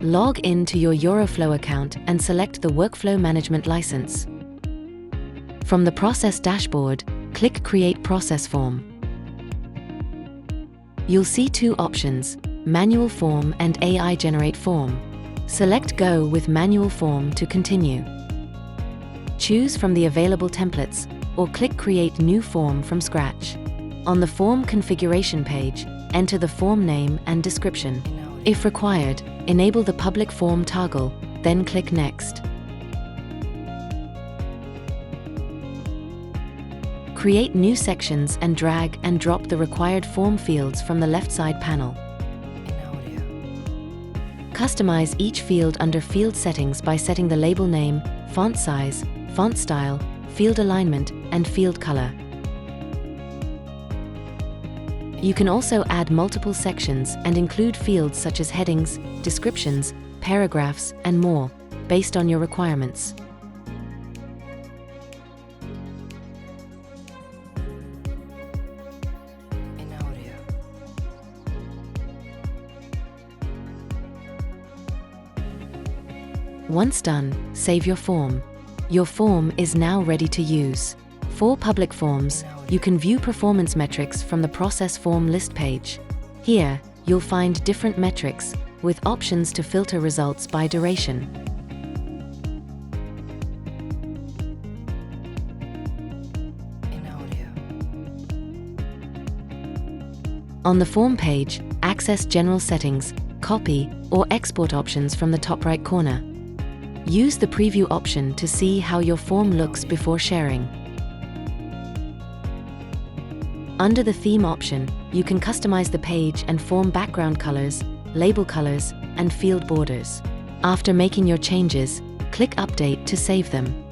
Log in to your Yoroflow account and select the Workflow Management license. From the Process dashboard, click Create Process Form. You'll see two options, Manual Form and AI Generate Form. Select Go with Manual Form to continue. Choose from the available templates, or click Create New Form from scratch. On the form configuration page, enter the form name and description. If required, enable the public form toggle, then click Next. Create new sections and drag and drop the required form fields from the left side panel. Customize each field under Field Settings by setting the label name, font size, font style, field alignment, and field color. You can also add multiple sections and include fields such as headings, descriptions, paragraphs, and more, based on your requirements. Once done, save your form. Your form is now ready to use. For public forms, you can view performance metrics from the Process Form list page. Here, you'll find different metrics, with options to filter results by duration. On the Form page, access General Settings, Copy, or Export options from the top right corner. Use the Preview option to see how your form looks before sharing. Under the Theme option, you can customize the page and form background colors, label colors, and field borders. After making your changes, click Update to save them.